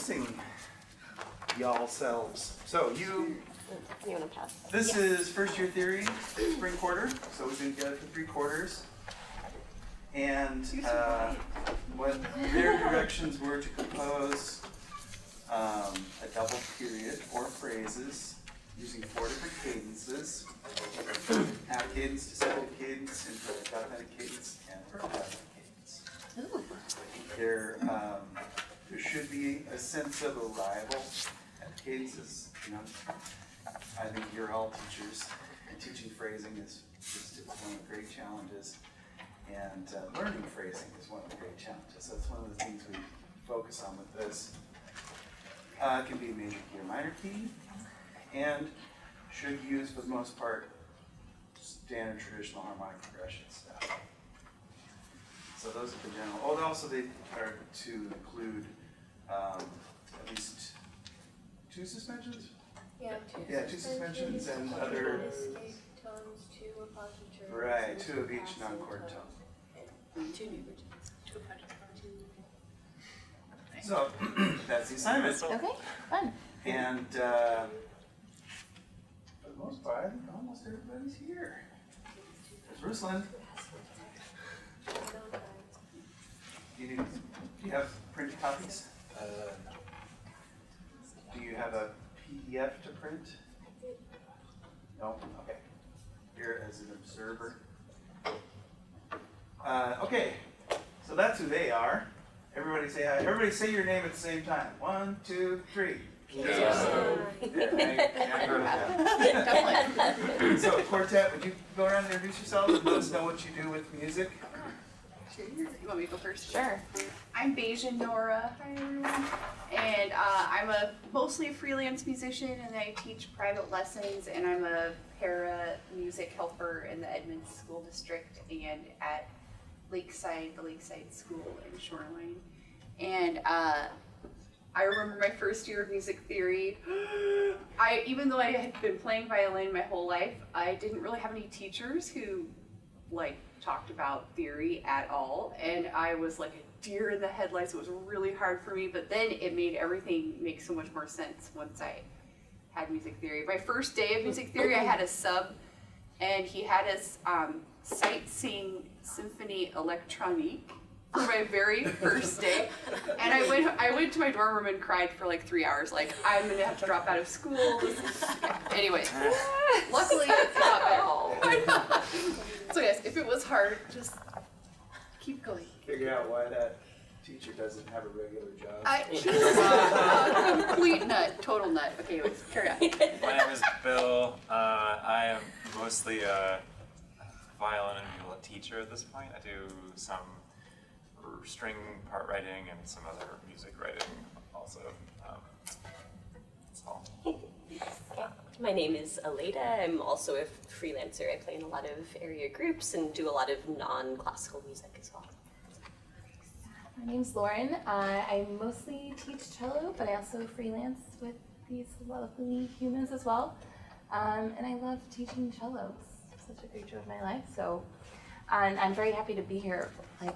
introducing y'all selves. So You want to pass? this is first year theory, spring quarter. So we've been together for 3 quarters. And what their directions were to compose a double period, 4 phrases, using 4 different cadences. Half cadence, descendant cadence, inverted authentic cadence, and authentic cadence. There should be a sense of arrival at the cadences. You know, I think you're all teachers, and teaching phrasing is just one of the great challenges. And learning phrasing is one of the great challenges. That's one of the things we focus on with this. It can be major key or minor key, and should use, for the most part, standard traditional harmonic progression stuff. So those are the general. Oh, also they are to include at least 2 suspensions? Yeah, 2 suspensions and other. Escape tones, 2 appositories. Right, 2 of each non-chord tone. 2 new tones. 2 appositories. So that's the assignment. Okay, fun. And for the most part, I think almost everybody's here. There's Ruslan. Do you have printed copies? Do you have a PDF to print? No? Okay. Here as an observer. Okay, so that's who they are. Everybody say hi. Everybody say your name at the same time. 1, 2, 3. So, quartet, would you go around and introduce yourself and let us know what you do with music? Sure. You want me to go first? Sure. I'm Bayesian Nora. Hi everyone. And I'm mostly a freelance musician, and I teach private lessons, and I'm a para music helper in the Edmonds School District and at Lakeside, the Lakeside School in Shoreline. And I remember my first year of music theory. Even though I had been playing violin my whole life, I didn't really have any teachers who talked about theory at all, and I was like a deer in the headlights. It was really hard for me, but then it made everything make so much more sense once I had music theory. My first day of music theory, I had a sub, and he had us sight sing Symphony Electronique for my very first day, and I went to my dorm room and cried for like 3 hours, like I'm gonna have to drop out of school. Anyway, luckily it got better. So yes, if it was hard, just keep going. Figure out why that teacher doesn't have a regular job. He was a complete nut, total nut. Okay, anyways, carry on. My name is Bill. I am mostly a violin and viola teacher at this point. I do some string part writing and some other music writing also. That's all. My name is Aleda. I'm also a freelancer. I play in a lot of area groups and do a lot of non-classical music as well. My name's Lauren. I mostly teach cello, but I also freelance with these lovely humans as well. And I love teaching cello. It's such a great joy of my life. So, and I'm very happy to be here. I've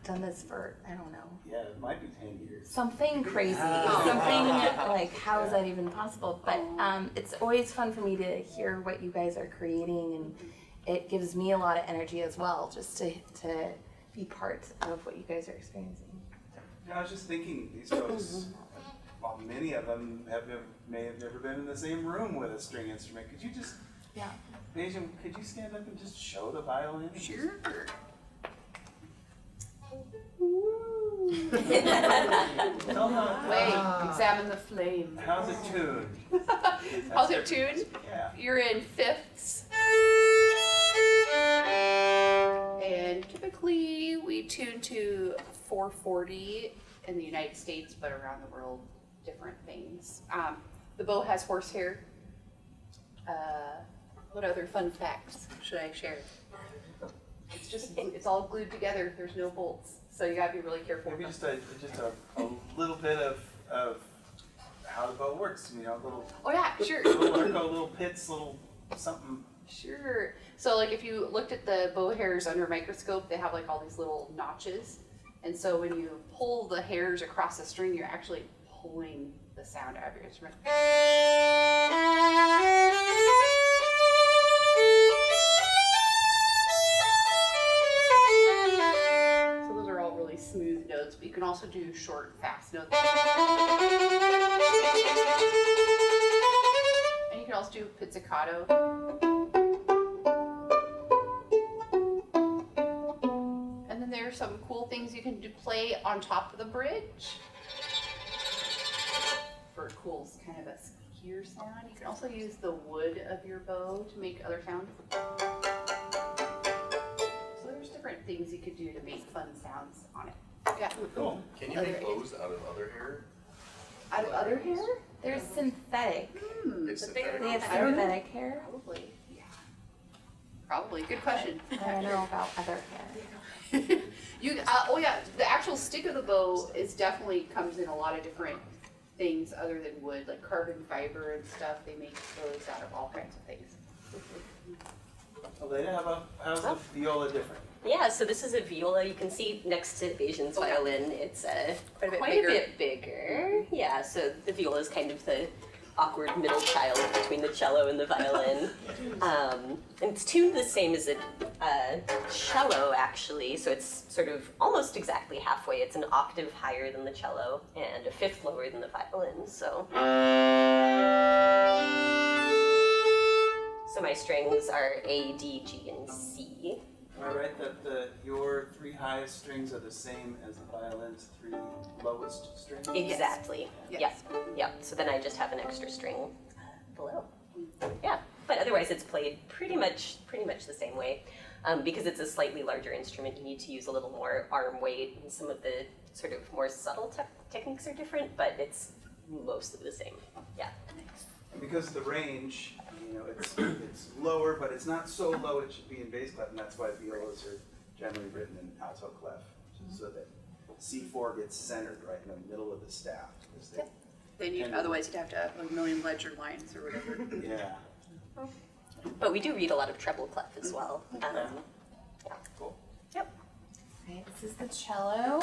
done this for, I don't know. Yeah, it might be 10 years. Something crazy. Something like, how is that even possible? But it's always fun for me to hear what you guys are creating, and it gives me a lot of energy as well, just to be part of what you guys are experiencing. Yeah, I was just thinking, these folks, well, many of them may have never been in the same room with a string instrument. Could you just, Bayesian, could you stand up and just show the violin? Sure. Wait, examine the flame. How's it tuned? How's it tuned? Yeah. You're in fifths. And typically we tune to 440 in the United States, but around the world, different things. The bow has horsehair. What other fun facts should I share? It's all glued together. There's no bolts, so you gotta be really careful. Maybe just a little bit of how the bow works. You know, a little. Oh yeah, sure. Little arco, little pits, little something. Sure. So like if you looked at the bow hairs under a microscope, they have like all these little notches. And so when you pull the hairs across the string, you're actually pulling the sound out of your instrument. So those are all really smooth notes, but you can also do short, fast notes. And you can also do pizzicato. And then there are some cool things you can do, play on top of the bridge for a cool kind of a squeakier sound. You can also use the wood of your bow to make other sounds. So there's different things you could do to make fun sounds on it. Yeah. Cool. Can you make bows out of other hair? Out of other hair? They're synthetic. It's The bigger synthetic. They have I don't know. synthetic hair. Probably. Yeah. Probably. Good question. I don't know about other hair. Oh yeah, the actual stick of the bow is definitely comes in a lot of different things other than wood, like carbon fiber and stuff. They make bows out of all kinds of things. Aleda, how's the viola different? Yeah, so this is a viola. You can see next to Bayesian's Oh, yeah. violin, it's Quite a bit quite bigger. a bit bigger. Yeah, so the viola is kind of the awkward middle child between the cello and the violin. And it's tuned the same as a cello, actually, so it's sort of almost exactly halfway. It's an octave higher than the cello and a fifth lower than the violin, so. So my strings are A, D, G, and C. Am I right that your three highest strings are the same as the violin's three lowest strings? Exactly. Yes. Yep. So then I just have an extra string below. Yeah. But otherwise, it's played pretty much the same way. Because it's a slightly larger instrument, you need to use a little more arm weight, and some of the sort of more subtle techniques are different, but it's mostly the same. Yeah. And because of the range, it's lower, but it's not so low it should be in bass clef, and that's why violas are generally written in alto clef, so that C4 gets centered right in the middle of the staff. Then otherwise you'd have to have a million ledger lines or whatever. Yeah. But we do read a lot of treble clef as well. Cool. Yep. Okay, this is the cello.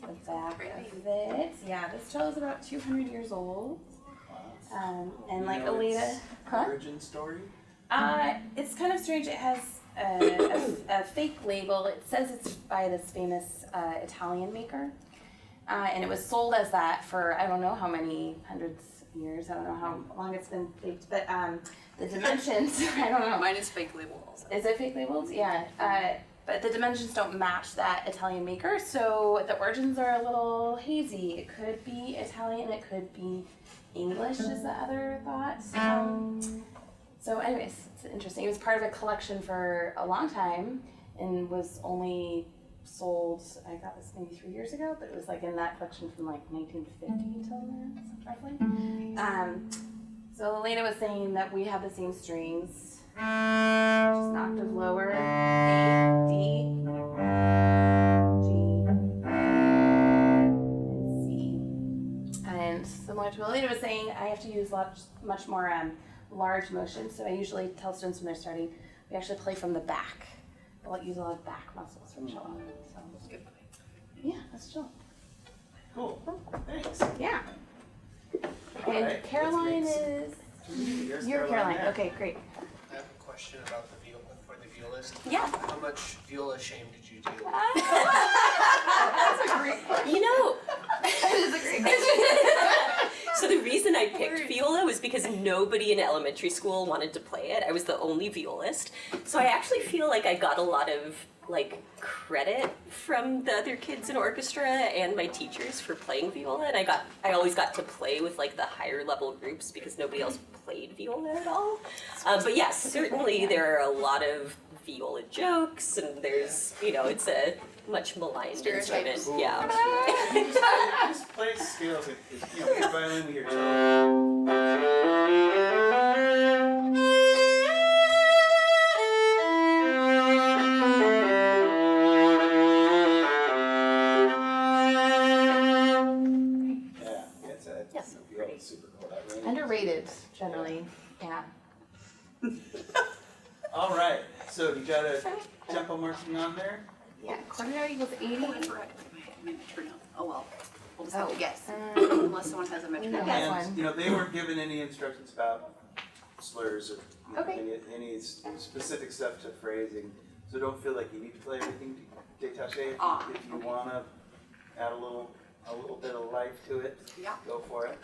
The back of it. Yeah, this cello is about 200 years old. And like Aleda, Origin story? It's kind of strange. It has a fake label. It says it's by this famous Italian maker. And it was sold as that for I don't know how many hundreds of years. I don't know how long it's been faked. But the dimensions, I don't know. Mine is fake label also. Is it fake labeled? Yeah. But the dimensions don't match that Italian maker, so the origins are a little hazy. It could be Italian, it could be English is the other thought. So anyways, it's interesting. It was part of a collection for a long time and was only sold, I got this maybe 3 years ago, but it was like in that collection from like 1950 till now, roughly. So Elena was saying that we have the same strings. Just an octave lower, A, D, G, and C. And similar to what Alita was saying, I have to use much more large motion. So I usually tell students when they're starting, we actually play from the back. I'll use a lot of back muscles from cello. So Good. yeah, that's chill. Cool. Thanks. Yeah. All And right, Caroline let's is. Here's You're Caroline. there. Okay, great. I have a question about the viola for the violist. Yeah. How much viola shame did you deal with? That's a great question. You know, That is a great question. so the reason I picked viola was because nobody in elementary school wanted to play it. I was the only violist. So I actually feel like I got a lot of credit from the other kids in orchestra and my teachers for playing viola, and I always got to play with the higher level groups because nobody else played viola at all. But yes, certainly there are a lot of viola jokes, and there's it's a much maligned Stereotypes. instrument. Cool. Yeah. Just play scales. We hear violin, we hear cello. Yes, Viola is super cool. That range. Underrated, generally. Yeah. All right. So you got a tempo marching on there? Yeah, quarter equals 80. Oh, I forgot to put my metronome. Oh well, we'll just have to guess. Um, Unless someone has a metronome. Okay. That's And, one. you know, they weren't given any instructions about slurs or you know, Okay. any specific stuff to phrasing. So don't feel like you need to play everything détaché. Ah, If you okay. want to add a little bit of life to it, Yeah. go for it.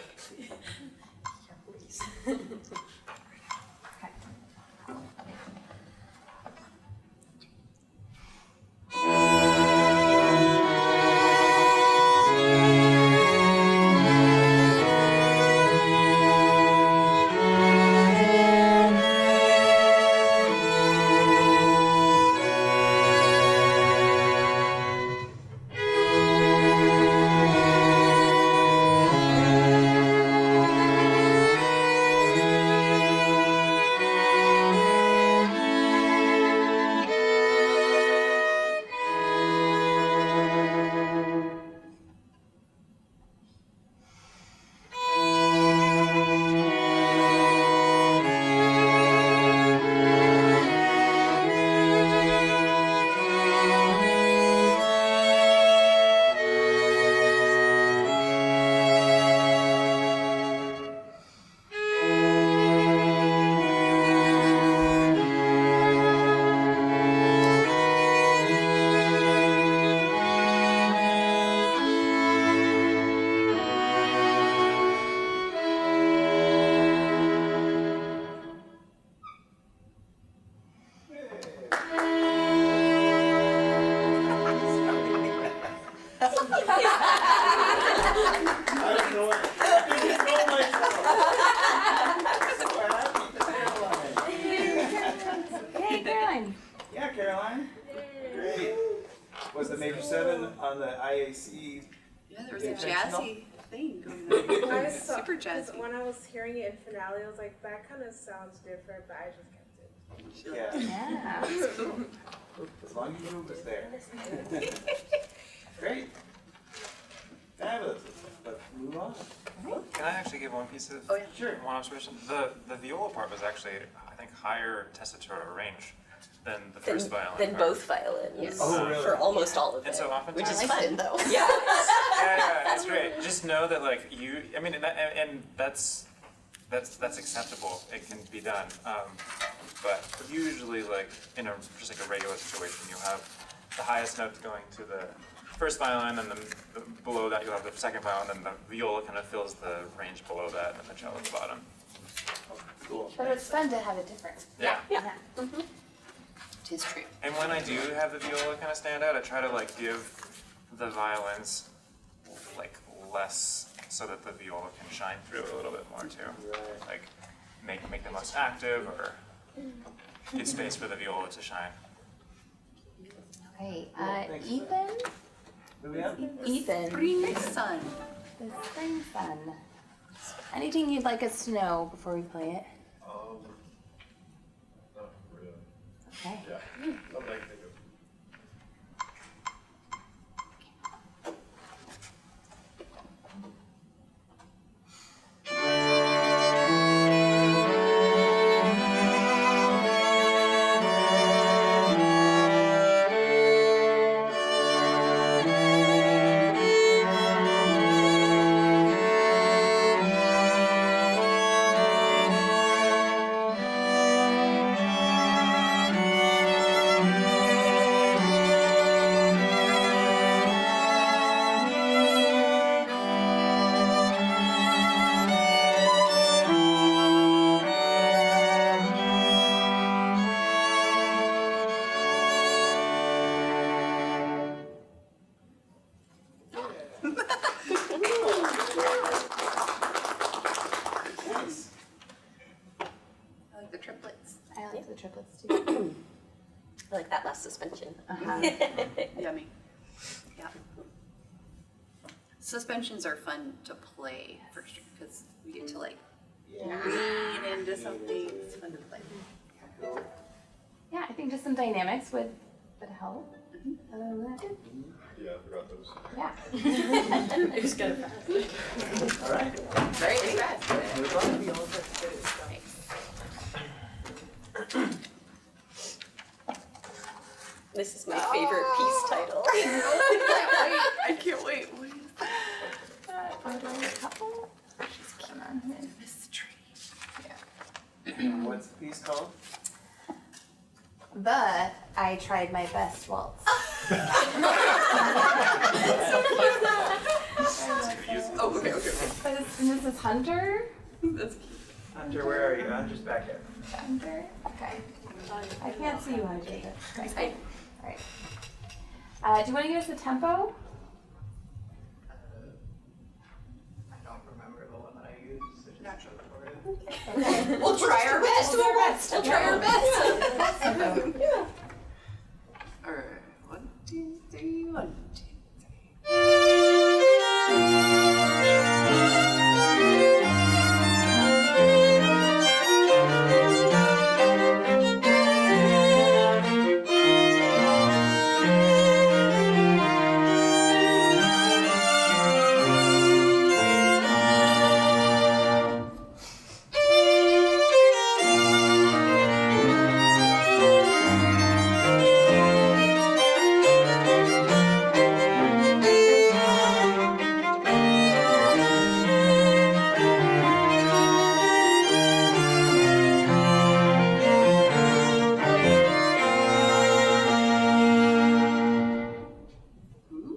I don't know what. I didn't know myself. Yay, Caroline. Yeah, Caroline. Great. Was the major 7 on the IAC? Yeah, there was a Intentional? jazzy thing going on. I saw, Super 'cause jazzy. when I was hearing it in finale, I was like, that kind of sounds different, but I just kept it. Yeah. Yeah. As long as you was there. Great. Fabulous. Let's move on. Can I actually give one piece of Oh, yeah. Sure. one observation? The viola part was actually, I think, higher tessitura range than the first violin Than part. both violins. Yes. Oh, really? For almost all of it. And so which is oftentimes- fun though. Yeah. Yeah, it's great. Just know that like you, I mean, and that's acceptable. It can be done. But usually, like in a just like a regular situation, you'll have the highest notes going to the first violin, and then below that you'll have the second violin, and the viola kind of fills the range below that, and the cello at the bottom. Cool. But it's fun to have it different. Yeah. Yeah. It is true. And when I do have the viola kind of stand out, I try to like give the violins like less so that the viola can shine through a little bit more too. Right. Like make them less active or give space for the viola to shine. Okay, Thanks. Ethan. Who we have? Ethan. Spring sun. The spring sun. Anything you'd like us to know before we play it? Not really. Okay. Yeah. Something I can think of. Nice. I like the triplets. I like the triplets too. I like that last suspension. Uh-huh. Yummy. Yeah. Suspensions are fun to play for sure because we get to like lean into something. It's fun to play. Cool. Yeah, I think just some dynamics would help. Yeah, I forgot those. Yeah. I just got it fast. All right. Very fast. Move on. This is my favorite piece title. I can't wait. What is What's the piece called? But I tried my best waltz. Oh, okay. This is Hunter. That's Hunter, where are you? Hunter's back there. Hunter. Okay. I can't see you, Hunter. That's great. All right. Do you want to give us the tempo? I don't remember the one that I used. So just Natural. Okay. We'll try our best. We'll try our best. All right. 1, 2, 3, 1, 2.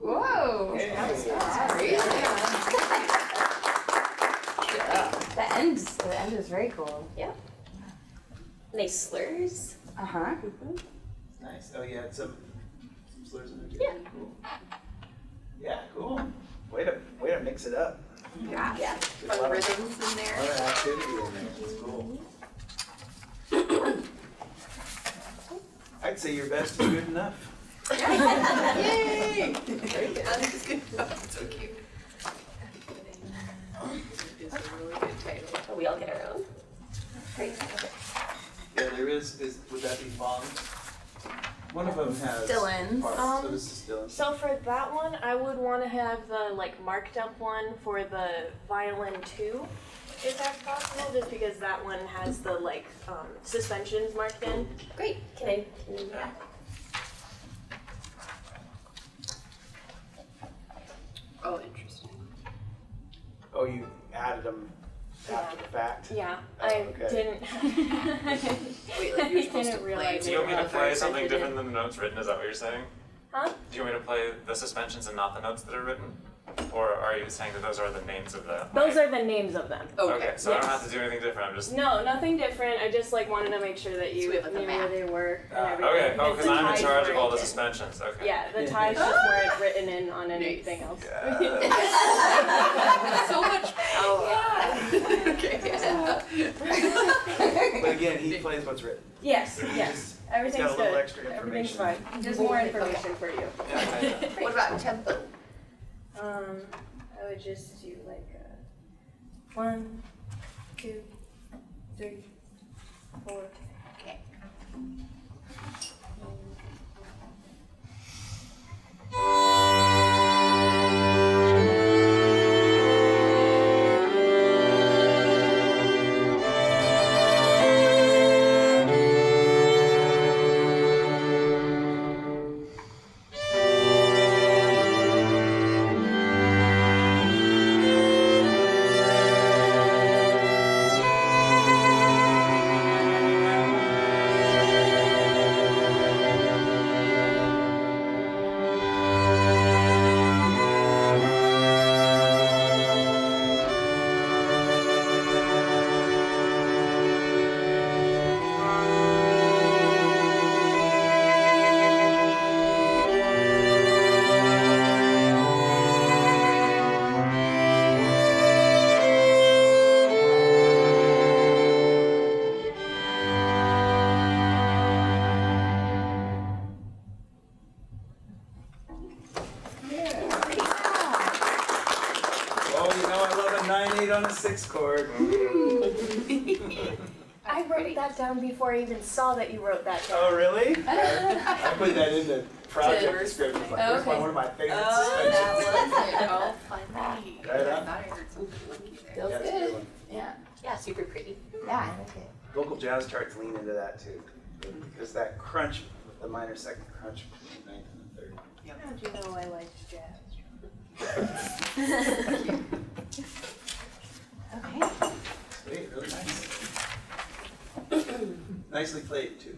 Whoa. The end is very cool. Yeah. Nice slurs. Uh-huh. Nice. Oh, you had some slurs in there too? Yeah. Cool. Yeah, cool. Way to mix it up. Yeah. Yeah. There's a Fun lot of- rhythms in a lot there. of activity in there. It's cool. I'd say your best is good enough. Yay! That's good. So cute. It's a really good title. Oh, we all get our own. Great. Yeah, there is, would that be Vaughn? One of them has Dylan's. parts, so this is Dylan's. So for that one, I would want to have the like marked up one for the violin 2, if that's possible, just because that one has the like suspensions marked in. Great. Can I? Oh, interesting. Oh, you added them after the fact? Yeah, Oh, I okay. didn't. Wait, like you're supposed to didn't play. realize Do you want me to it. play something different than the notes written? Is that what you're saying? Huh? Do you want me to play the suspensions and not the notes that are written? Or are you saying that those are the names of the? Those are the names of them. Okay, so I don't yes. have to do anything different. I'm just. No, nothing different. I just like wanted to make sure that you So we have, like, a knew map. where they were and everything. Okay. Oh, because the I'm in ties charge of were all the in. suspensions. Okay. Yeah, the ties just weren't written in on anything else. So much power. Okay. But again, he plays what's written. Yes, He yes. just- Everything's got a little good. extra Everything's information. fine. Just more information for you. What about tempo? I would just do like 1, 2, 3, 4. Okay. Oh, you know I love a 9/8 on a 6 chord. I wrote that down before I even saw that you wrote that down. Oh, really? I put that in the project To- description. Like, here's Okay. one of my favorite That suspensions. was it. Oh, funny. Right I on. thought I heard something funky there. Feels Yeah, it's a good. good one. Yeah. Yeah, super pretty. Yeah, I like it. Vocal jazz charts lean into that too. Because that crunch the minor second crunch between the ninth and the third. How do you know I like jazz? Okay. Sweet, really nice. Nicely played too.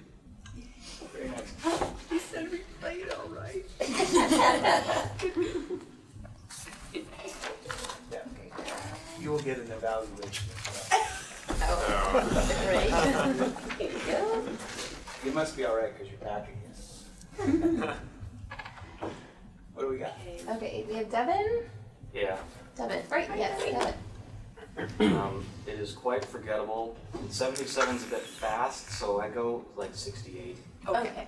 Very nice. He said we played all right. Yeah. You will get an evaluation as Right. There you go. well. You must be all right because you're back again. What do we got? Okay, we have Devin. Yeah, Devin, right? Yes, Devin. it is quite forgettable. 77's a bit fast, so I go like 68. Okay.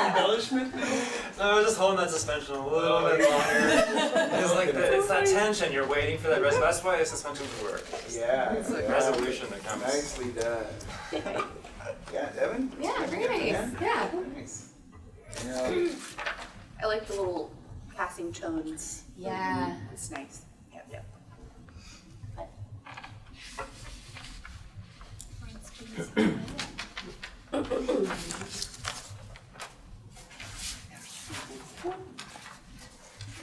Embellishment? No, I was just holding that suspension a little bit longer. It's like it's that tension, you're waiting for that resolution. That's why the suspensions work. Yeah. It's like yeah. resolution that comes. Nicely done. Yeah, Devin? Yeah, very nice. Yeah. Nice. Yeah. I like the little passing tones. Yeah. It's nice. Yep, yep.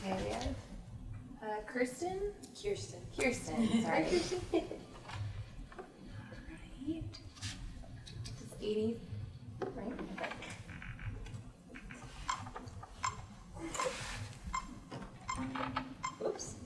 Okay, we have Kirsten. Kirsten. Kirsten, sorry. It's 80, right? Okay. Whoops.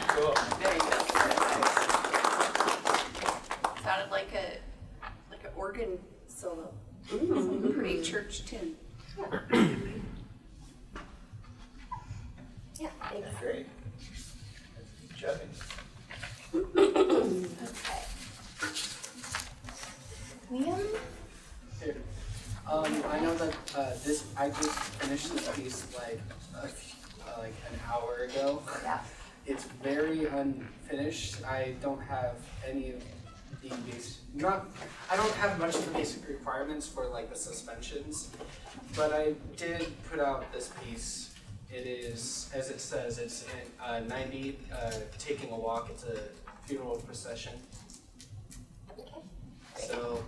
Cool. There you go. Sounded like an organ solo. Pretty church tune. Yeah, thanks. Great. Keep chugging. Okay. Liam? Here. I know that I just finished this piece like an hour ago. Yeah. It's very unfinished. I don't have any of the I don't have much of the basic requirements for like the suspensions, but I did put out this piece. It is, as it says, it's 90, taking a walk. It's a funeral procession. So,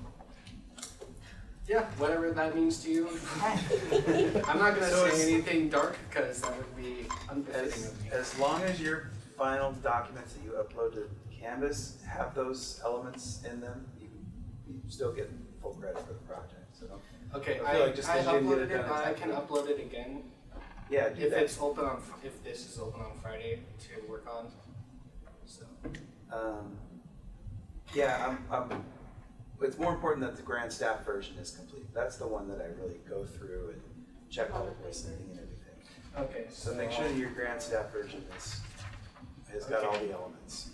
yeah, whatever that means to you. I'm not gonna So say it's- anything dark because that would be unbefitting of me. As long as your final documents that you upload to Canvas have those elements in them, you still get full credit for the project. So Okay, I feel like just 'cause you didn't get uploaded it done in I time. can upload it again yeah, do if that. it's open on if this is open on Friday to work on. So Yeah, it's more important that the grand staff version is complete. That's the one that I really go through and check all the listening and everything. okay, So make sure that your grand staff version has got all the elements.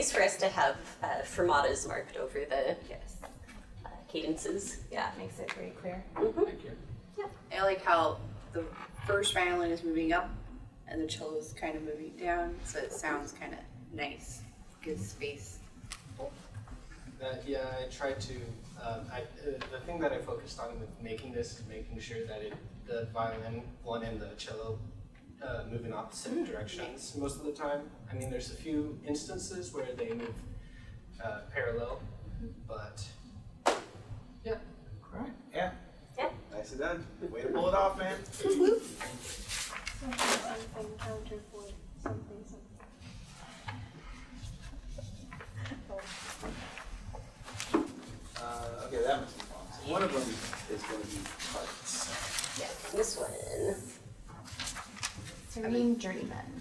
nice for us to have fermatas marked over the Yes. cadences. Yeah, it makes it very clear. Mm-hmm. Thank you. I like how the first violin is moving up and the cello is kind of moving down, so it sounds kind of nice. Gives space. Yeah, I tried to. The thing that I focused on with making this is making sure that the violin one and the cello move in opposite directions most of the time. I mean, there's a few instances where they move parallel, but yeah. Right. Yeah. Yeah. Nicely done. Way to pull it off, man. Something counter for something. Okay, that must be fun. So one of them is going to be parts. Yeah. This one. Serene Journeyman.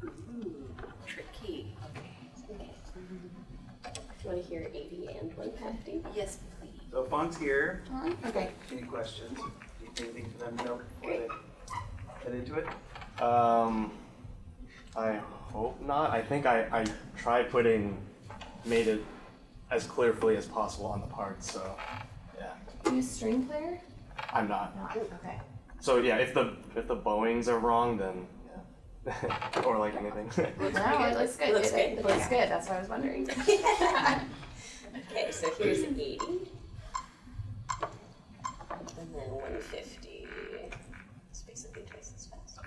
Ooh, tricky. Okay. Do you want to hear 80 and 150? Yes, please. So fonts here. Okay. Any questions? Anything for them to know before they get into it? I hope not. I think I tried made it as clearly as possible on the parts, so yeah. Are you a string player? I'm not. Not. Okay. So yeah, if the bowings are wrong, then yeah. Or like anything. No, it looks good. It looks good. It looks good. That's what I was wondering. Okay, so here's 80. And then 150. It's basically twice as fast.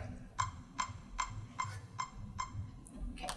Okay.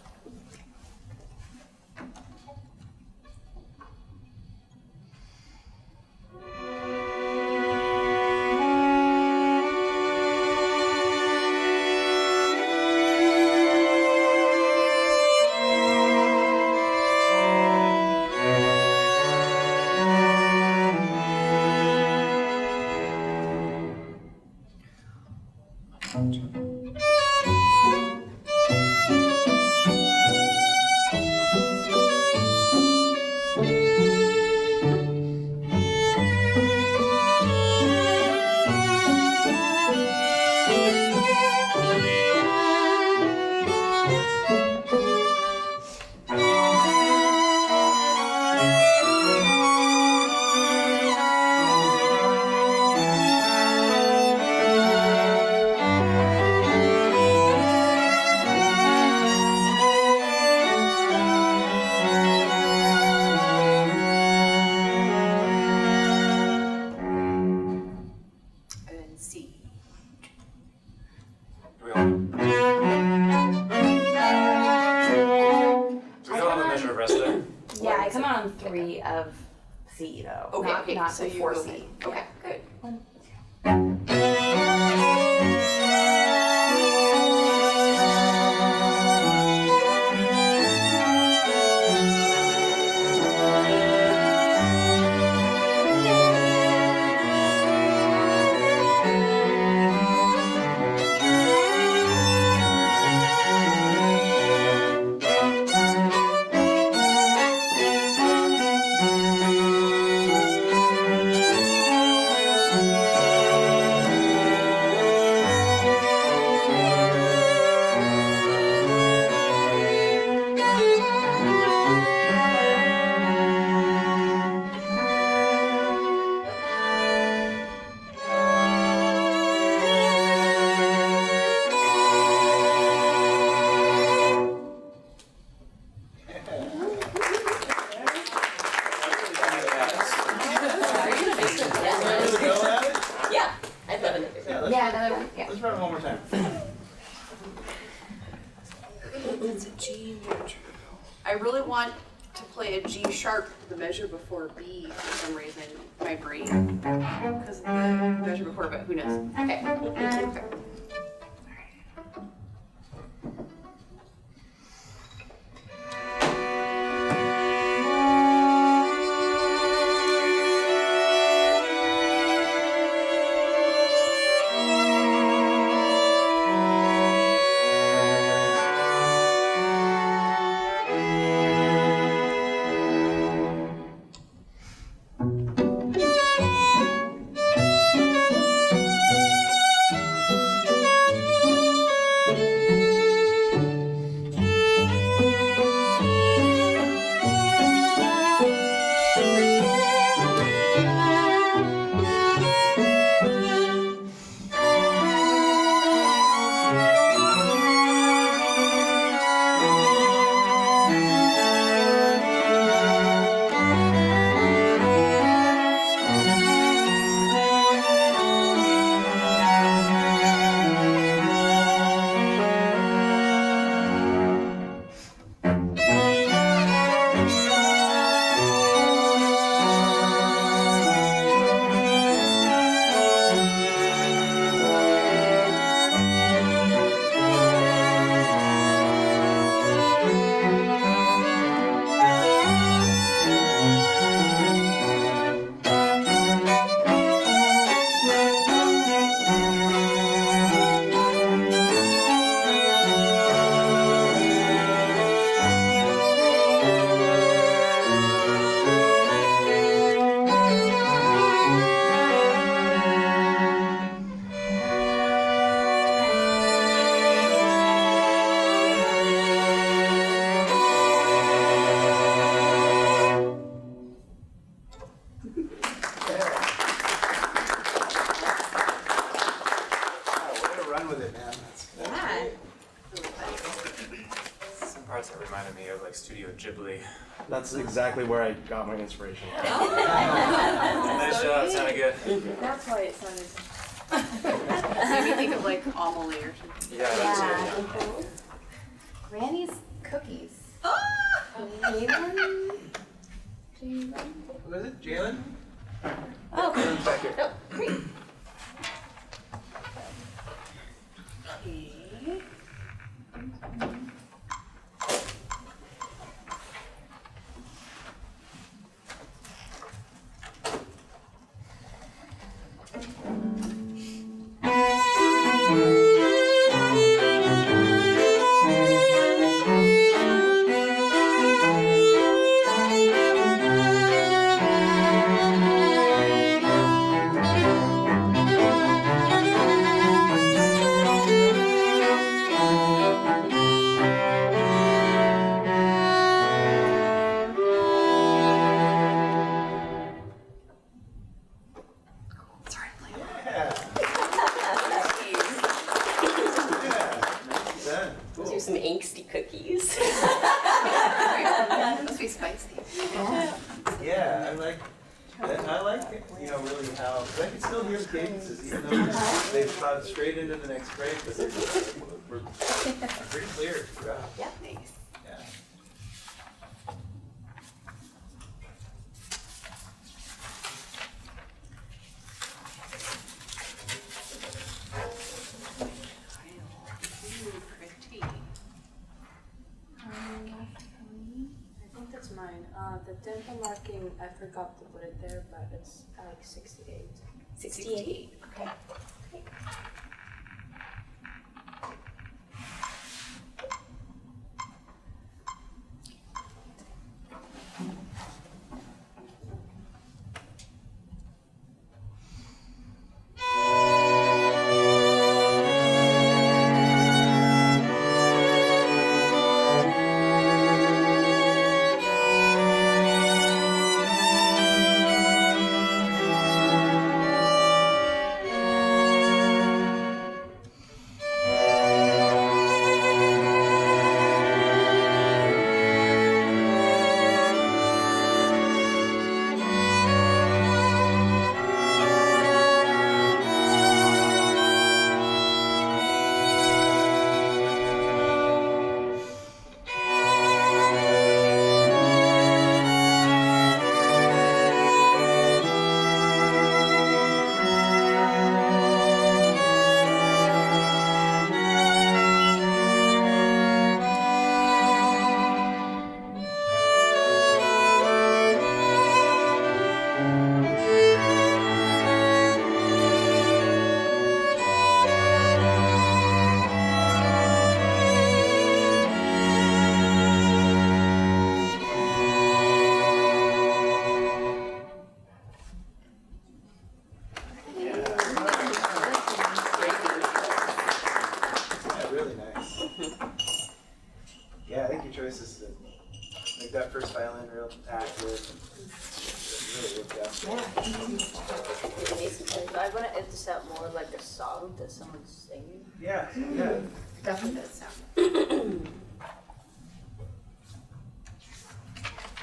And C. Do we all have a measure of rest there? Yeah, I come out on 3 of C though. Okay, not, okay, not so you before go C. ahead. Okay, good. Yeah, I'd love another. Yeah, another one. Yeah. Let's run it one more time. It's a G major. I really want to play a G sharp, the measure before B for some reason, my brain. Because the measure before, but who knows? Okay. Okay. run with it, man. That's Some parts that reminded me of like Studio Ghibli. That's exactly where I got my inspiration. Nice job, sounded good. That's why it sounded. Made me think of like Amelie or something. Yeah, that's it. Granny's cookies. Jalen? What is it? Jalen? Oh, Jalen's back here. oh, great. Yeah. Nicely done. Those are some angsty cookies. Must be spicy. Yeah, I like it, you know, really how, 'cause I can still hear the cadences, even though they've shot straight into the next grade, but we're pretty clear throughout. Yeah. Nice. Yeah. Ooh, pretty. I think that's mine. The tempo marking, I forgot to put it there, but it's like 68. 68. Okay. Yeah, really nice. Yeah, I think your choice is to make that first violin real active and really worked out. I want to edit this out more like a song that someone's singing. Yeah, yeah. Definitely does sound.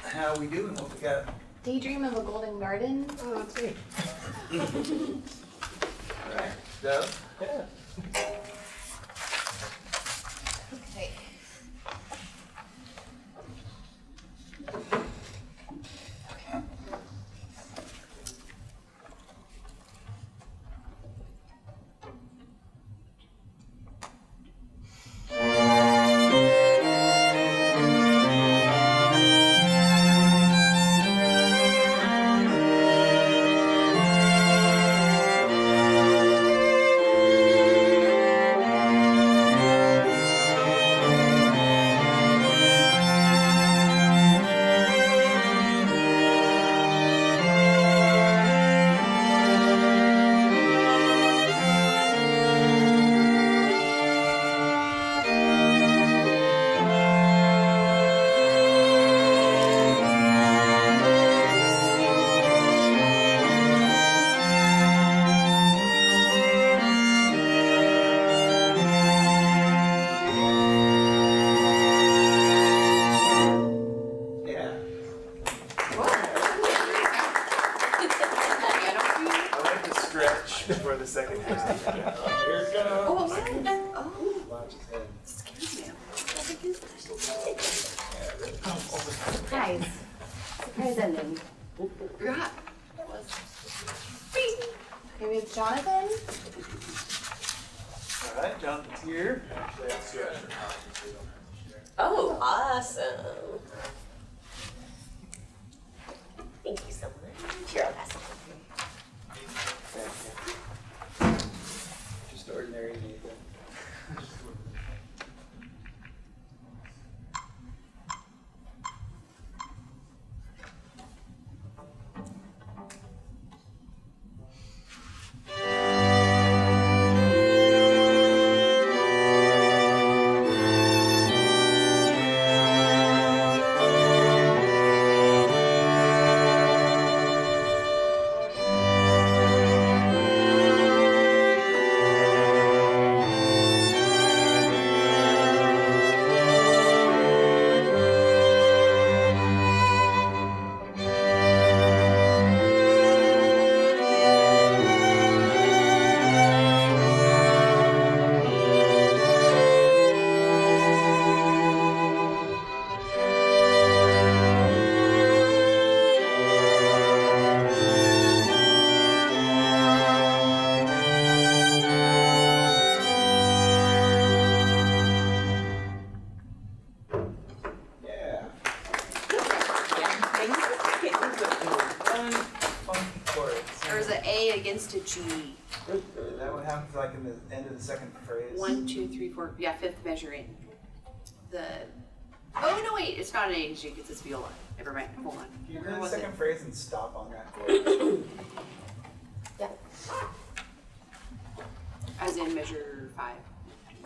How we doing? What we got? Daydream of a Golden Garden. Oh, let's see. All right, Dove? Yeah. Okay. watch his head. Excuse me. Surprise. Surprise ending. Yeah. Okay, we have Jonathan. All right, Jonathan's here. Actually, I have two extra copies, so you don't have to share. Oh, awesome. Thank you so much. Here, I'll pass it. Just ordinary Nathan. Yeah. One funky chord. There's an A against a G. That would happen like in the end of the second phrase. 1, 2, 3, 4. Yeah, fifth measure in. Oh no, wait, it's not an A, G, it's viola. Never mind. Hold on. Can you Where do the was second it? phrase and stop on that chord? Yeah. As in measure 5.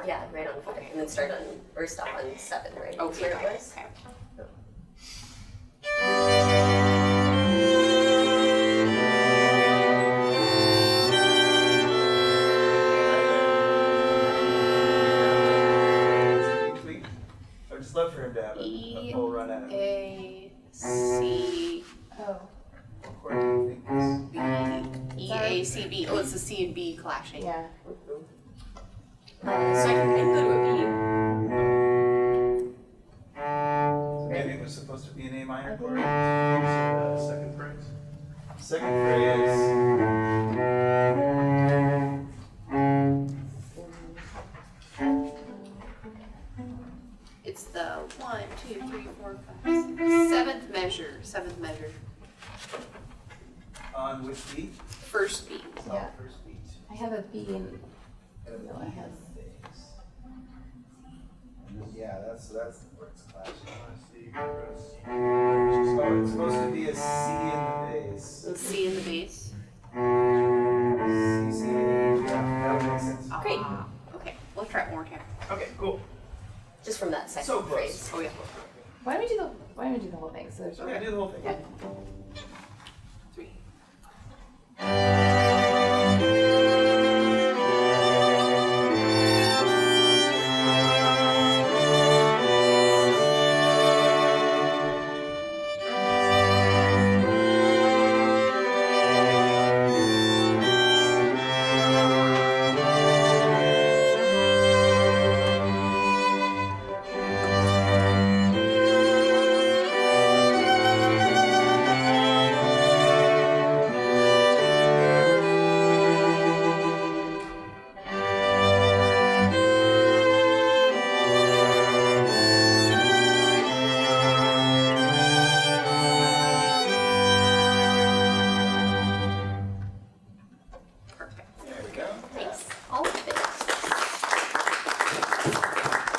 Yeah, right on 5. And then start on, or stop on 7, right? That's Okay. where it was. Okay. Tweak. I would just love for him to have a full run at it. A, C, Oh. What chord do you think is? B, E, A, C, B. Oh, it's the C and B clashing. Yeah. So I can go to a B. So maybe it was supposed to be an A minor chord. Second phrase. Second phrase. It's the 1, 2, 3, 4, 5, 6. Seventh measure. Seventh measure. On which beat? First beat. Oh, Yeah. first beat. I have a B in And a B Viola has. bass. Yeah, that's where it's clashing. So it's supposed to be a C in the bass. C in the bass. C, C, yeah, that would make sense. Great. Okay, we'll try it one more time. Okay, cool. Just from that second So close. phrase. Oh yeah. Why don't we do the whole thing? So there's Okay, do the whole thing. Yeah. 3. Perfect. There we go. Thanks. All of it.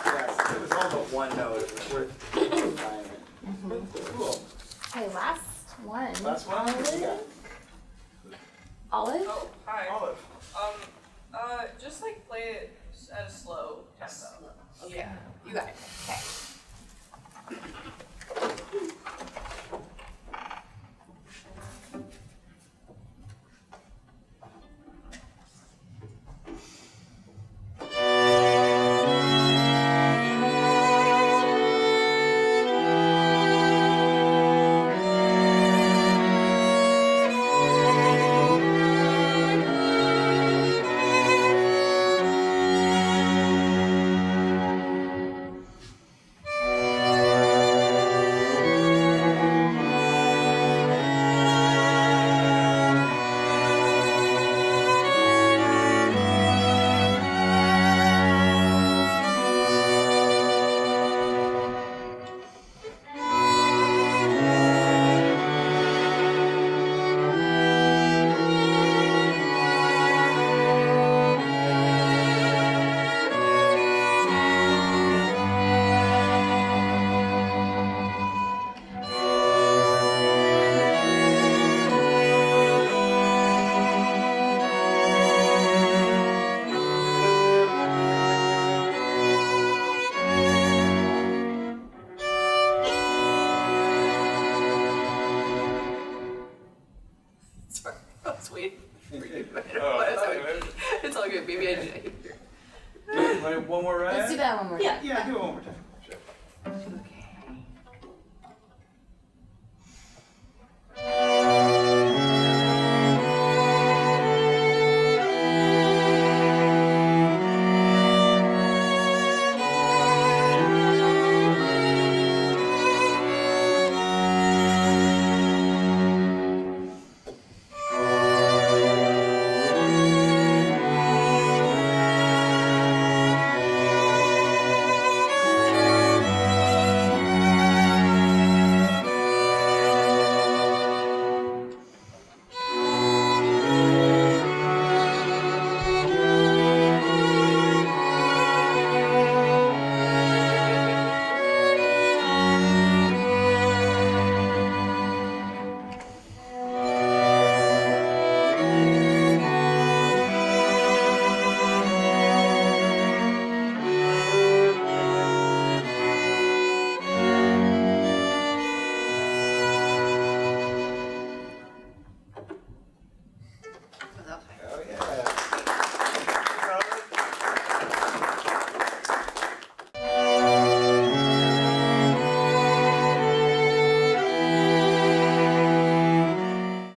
Yes, it was all but one note. It was worth trying it. Cool. Okay, last one. Last one. What do you got? Olive? Oh, hi. Olive. Just like play it at a slow tempo. Okay. Yeah. You got it. Okay. Right, one more ride? Let's do that one more time. Yeah, do it one more time.